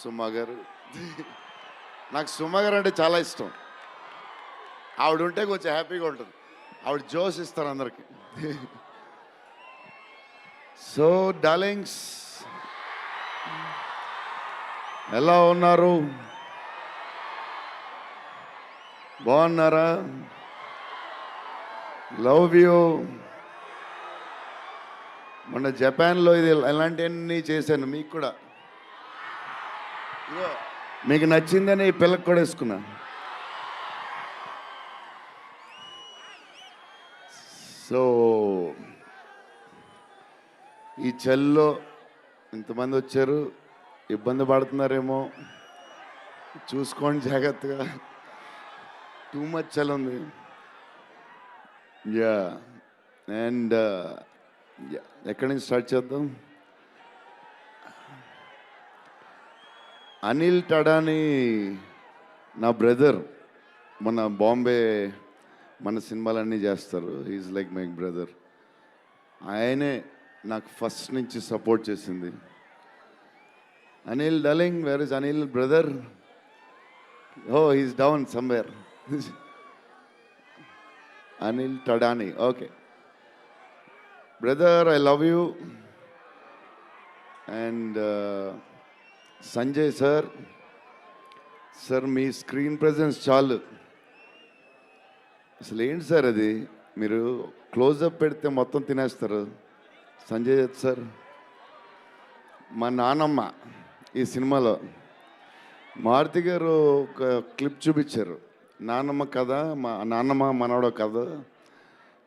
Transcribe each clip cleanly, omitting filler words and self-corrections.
సుమ గారు. నాకు సుమ గారు అంటే చాలా ఇష్టం. ఆవిడ ఉంటే కొంచెం హ్యాపీగా ఉంటుంది. ఆవిడ జోష్ ఇస్తారు అందరికి. సో డార్లింగ్స్, ఎలా ఉన్నారు? బాగున్నారా? Love you. మొన్న జపాన్లో ఇది ఇలాంటివన్నీ చేశాను మీకు కూడా. ఇదిగో మీకు నచ్చిందని ఈ పిల్లకి కూడా వేసుకున్నా. సో ఈ చలిలో ఇంతమంది వచ్చారు, ఇబ్బంది పడుతున్నారేమో, చూసుకోండి జాగ్రత్తగా. టూ మచ్ చలి ఉంది. యా అండ్ ఎక్కడి నుంచి స్టార్ట్ చేద్దాం? అనిల్ టడాని నా బ్రదర్. మన బాంబే మన సినిమాలన్నీ చేస్తారు. Is like my brother. ఆయనే నాకు ఫస్ట్ నుంచి సపోర్ట్ చేసింది. Anil darling, where is Anil brother? Oh he's down somewhere. Anil Thadani, okay brother, I love you. And Sanjay sir, sir మీ స్క్రీన్ ప్రెజెన్స్ చాలు. అసలు ఏంటి సార్ అది, మీరు క్లోజప్ పెడితే మొత్తం తినేస్తారు. సంజయ్ దత్ సార్, మా నానమ్మ ఈ సినిమాలో మారుతి గారు ఒక క్లిప్ చూపించారు. నానమ్మ కథ, మా నాన్నమ్మ మనవడో కథ,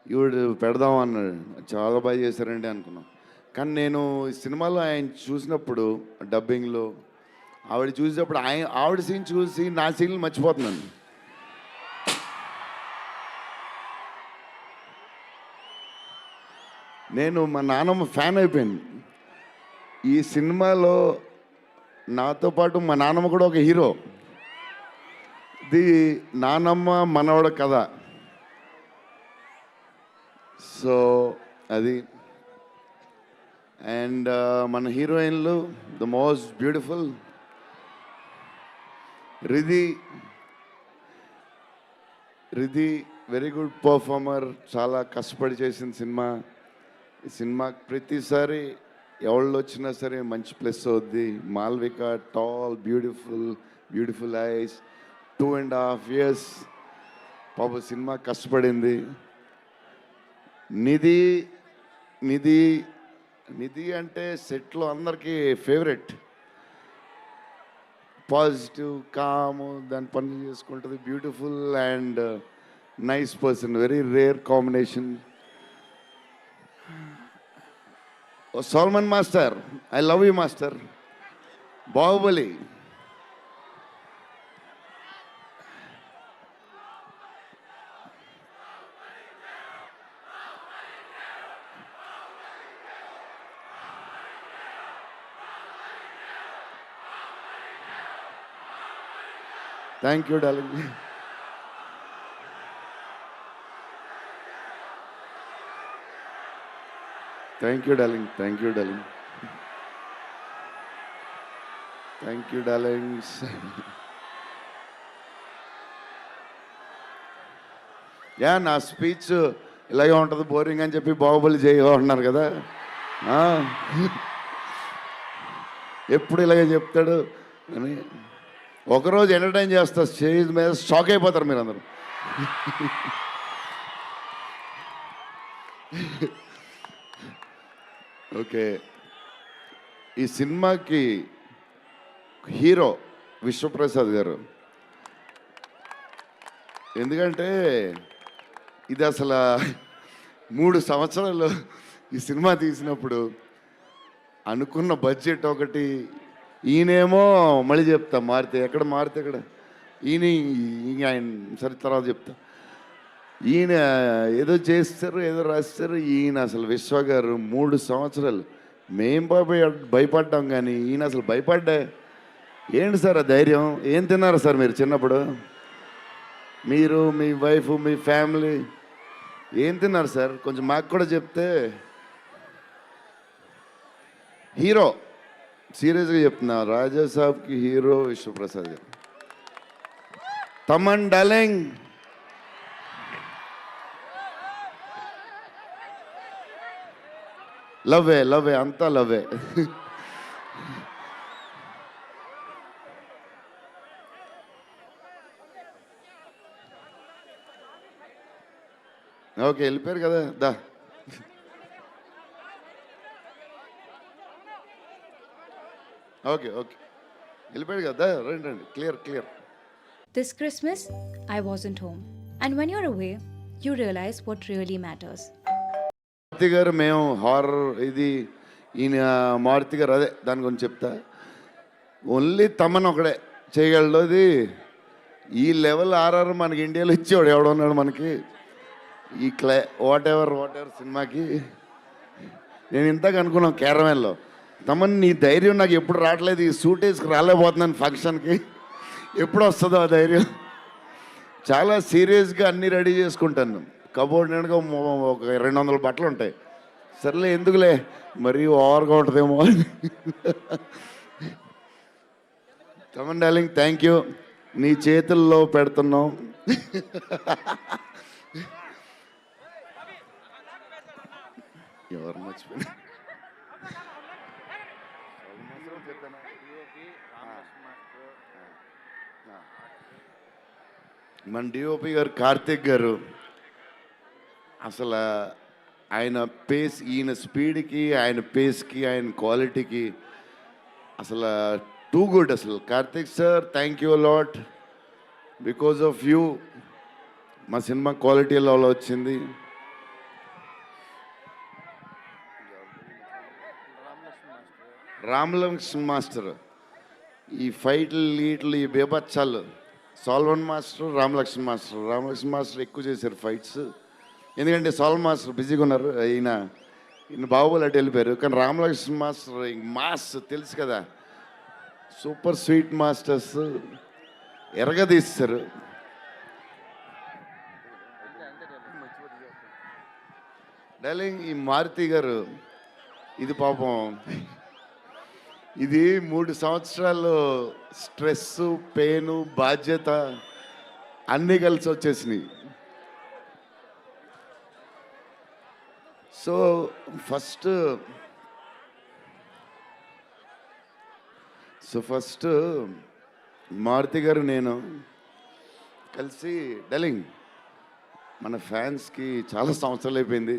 ఈవిడ పెడదాం అన్నాడు. చాలా బాగా చేశారండి అనుకున్నాం. కానీ నేను ఈ సినిమాలో ఆయన చూసినప్పుడు డబ్బింగ్లో ఆవిడ చూసినప్పుడు ఆవిడ సీన్ చూసి నా సీన్లు మర్చిపోతున్నాను. నేను మా నాన్నమ్మ ఫ్యాన్ అయిపోయాను. ఈ సినిమాలో నాతో పాటు మా నాన్నమ్మ కూడా ఒక హీరో. ఇది నానమ్మ మనవడ కథ. సో అది. అండ్ మన హీరోయిన్లు the most beautiful Riddhi. Very good performer. చాలా కష్టపడి చేసిన సినిమా. ఈ సినిమా ప్రతిసారి ఎవళ్ళు వచ్చినా సరే మంచి ప్లస్ అవుద్ది. Malvika tall, beautiful eyes, 2.5 years పాప సినిమా కష్టపడింది. నిధి అంటే సెట్లో అందరికీ ఫేవరెట్. పాజిటివ్, కామ్, దాని పనులు చేసుకుంటుంది. Beautiful and nice person. Very rare combination. Salman master, I love you master. Baahubali, thank you darling. Thank you darling. Yeah, నా స్పీచ్ ఇలాగే ఉంటుంది, బోరింగ్ అని చెప్పి బాహుబలి చేయగా ఉన్నారు కదా. ఎప్పుడు ఇలాగే చెప్తాడు అని ఒకరోజు ఎంటర్టైన్ చేస్తా స్టేజ్ మీద, షాక్ అయిపోతారు మీరు అందరూ. ఓకే, ఈ సినిమాకి హీరో విశ్వప్రసాద్ గారు. ఎందుకంటే ఇది అసలు 3 సంవత్సరాలు ఈ సినిమా తీసినప్పుడు అనుకున్న బడ్జెట్ ఒకటి, ఈయనేమో మళ్ళీ చెప్తా మారితే ఎక్కడ ఈయన ఆయన సరే తర్వాత చెప్తా. ఈయన ఏదో చేస్తారు, ఏదో రాస్తారు. ఈయన అసలు విశ్వ గారు 3 సంవత్సరాలు మేం భయపడ్డాం, కానీ ఈయన అసలు భయపడ్డా. ఏంటి సార్ ఆ ధైర్యం? ఏం తిన్నారు సార్ మీరు చిన్నప్పుడు? మీరు, మీ వైఫ్, మీ ఫ్యామిలీ ఏం తిన్నారు సార్? కొంచెం మాకు కూడా చెప్తే. హీరో సీరియస్గా చెప్తున్నా, రాజా సాబ్కి హీరో విశ్వప్రసాద్ గారు. తమన్ డార్లింగ్, లవ్వే లవ్వే అంతా లవ్వే. ఓకే, వెళ్ళిపోయారు కదా, దా. ఓకే ఓకే, వెళ్ళిపోయాడు కదా, రండి రండి, clear clear. This Christmas, I wasn't home. And when you're away, you realize what really matters. Maruthi garu, మేము హారర్ ఇది, ఈయన మారుతి గారు, అదే దాని గురించి చెప్తా. ఓన్లీ తమన్ ఒకడే చేయగలడు అది. ఈ లెవెల్ ఆర్ఆర్ మనకి ఇండియాలో ఇచ్చేవాడు ఎవడున్నాడు మనకి ఈ వాట్ ఎవర్ సినిమాకి. నేను ఇంతకు అనుకున్నాను క్యారవాన్లో, తమన్ నీ ధైర్యం నాకు ఎప్పుడు రావట్లేదు, ఈ సూట్ వేసుకు రాలేకపోతున్నాను ఫంక్షన్కి, ఎప్పుడు వస్తుందో ఆ ధైర్యం. చాలా సీరియస్గా అన్నీ రెడీ చేసుకుంటాను. కబోర్డ్ నిండుగా ఒక 200 బట్టలు ఉంటాయి. సర్లే ఎందుకులే, మరీ ఓవర్గా ఉంటుందేమో అని. తమన్ డార్లింగ్, థ్యాంక్ యూ, నీ చేతుల్లో పెడుతున్నాం. ఎవరు మర్చిపోయినా మన డిఓపి గారు కార్తిక్ గారు, అసలు ఆయన పేస్, ఈయన స్పీడ్కి, ఆయన పేస్కి, ఆయన క్వాలిటీకి అసలు టూ గుడ్. అసలు Karthik sir, thank you lot. Because of you మా సినిమా క్వాలిటీ లెవెల్ వచ్చింది. రామలక్ష్మణ్ మాస్టర్, ఈ ఫైట్లు వీటిలు ఈ బేబచ్చాలు, సాల్వన్ మాస్టర్, రామలక్ష్మణ్ మాస్టర్ ఎక్కువ చేశారు ఫైట్స్. ఎందుకంటే సాల్వన్ మాస్టర్ బిజీగా ఉన్నారు, ఈయన బాహుబలి అటు వెళ్ళిపోయారు. కానీ రామలక్ష్మణ్ మాస్టర్ మాస్ తెలుసు కదా, సూపర్ స్వీట్ మాస్టర్స్ ఎరగదీస్తారు. డార్లింగ్, ఈ మారుతి గారు ఇది పాపం, ఇది 3 సంవత్సరాలు స్ట్రెస్, పెయిన్, బాధ్యత అన్నీ కలిసి వచ్చేసినాయి. సో ఫస్ట్ మారుతి గారు నేను కలిసి, డార్లింగ్ మన ఫ్యాన్స్కి చాలా సంవత్సరాలు అయిపోయింది,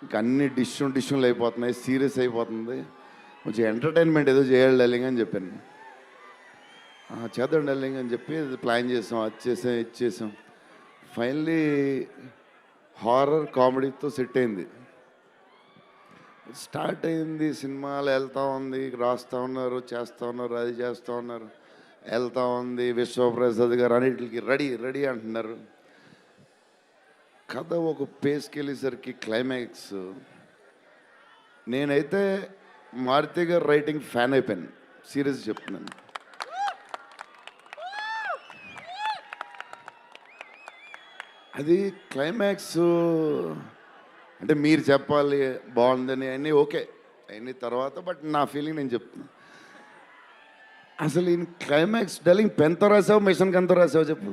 ఇంకా అన్ని డిష్యూలు అయిపోతున్నాయి, సీరియస్ అయిపోతుంది, కొంచెం ఎంటర్టైన్మెంట్ ఏదో చేయాలి డార్లింగ్ అని చెప్పాను. చేద్దాం డార్లింగ్ అని చెప్పి ప్లాన్ చేసాం, అది చేసాం. ఫైనలీ హారర్ కామెడీతో సెట్ అయింది. స్టార్ట్ అయింది, సినిమాలు వెళ్తూ ఉంది, రాస్తూ ఉన్నారు, చేస్తూ ఉన్నారు, అది చేస్తూ ఉన్నారు, వెళ్తూ ఉంది. విశ్వప్రసాద్ గారు అన్నిటికి రెడీ అంటున్నారు. కథ ఒక పేస్కి వెళ్ళేసరికి క్లైమాక్స్, నేనైతే మారుతి గారు రైటింగ్ ఫ్యాన్ అయిపోయాను, సీరియస్ చెప్తున్నాను. అది క్లైమాక్స్ అంటే మీరు చెప్పాలి బాగుందని అన్నీ ఓకే అన్ని తర్వాత, బట్ నా ఫీలింగ్ నేను చెప్తున్నా. అసలు ఈ క్లైమాక్స్ డార్లింగ్ పెన్తో రాసావు, మిషన్కి ఎంతో రాసావు చెప్పు.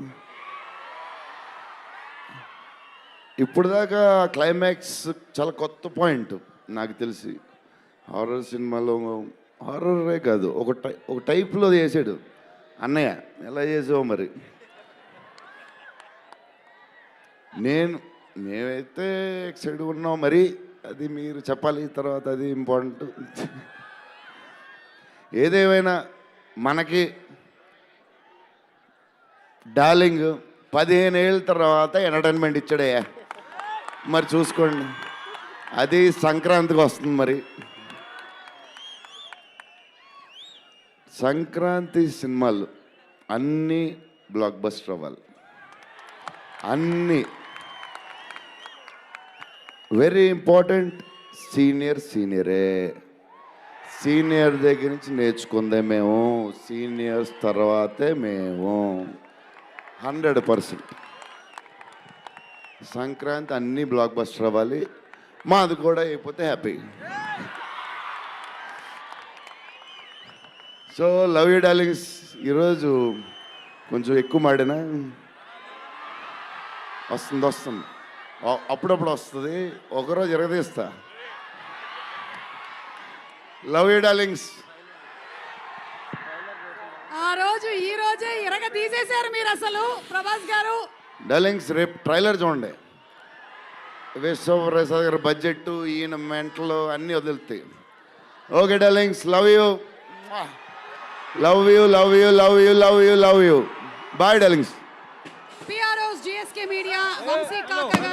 ఇప్పుడు దాకా క్లైమాక్స్ చాలా కొత్త పాయింట్ నాకు తెలిసి. హారర్ సినిమాలో హారరే కాదు, ఒక టైప్లో చేసాడు అన్నయ్య. ఎలా చేసావు మరి? మేమైతే ఎక్సైడ్ ఉన్నాం, మరి అది మీరు చెప్పాలి తర్వాత, అది ఇంపార్టెంట్. ఏదేమైనా మనకి డార్లింగ్ 15 ఏళ్ళ తర్వాత ఎంటర్టైన్మెంట్ ఇచ్చాడయ్యా, మరి చూసుకోండి. అది సంక్రాంతికి వస్తుంది. మరి సంక్రాంతి సినిమాలు అన్నీ బ్లాక్ బస్టర్ అవ్వాలి, అన్నీ. Very important, సీనియరే. సీనియర్ దగ్గర నుంచి నేర్చుకుందే మేము, సీనియర్స్ తర్వాతే మేము. 100% సంక్రాంతి అన్నీ బ్లాక్ బస్టర్ అవ్వాలి, మాది కూడా అయిపోతే happy. So love you darlings ఈరోజు కొంచెం ఎక్కువ మాడినా వస్తుంది అప్పుడప్పుడు వస్తుంది, ఒకరోజు ఎరగదీస్తా. Love you darlings. ఆ రోజు ఈ రోజే ఇరగ తీసేశారు మీరు అసలు ప్రభాస్ గారు. డార్లింగ్స్ రేపు ట్రైలర్ చూడండి. విశ్వప్రసాద్ గారి బడ్జెట్, ఈయన మెంటలు అన్నీ వదులుతాయి. Okay darlings, love you love you love you love you love you love you. Bye darlings. PROs GSK media Vamsi Kaka గారు.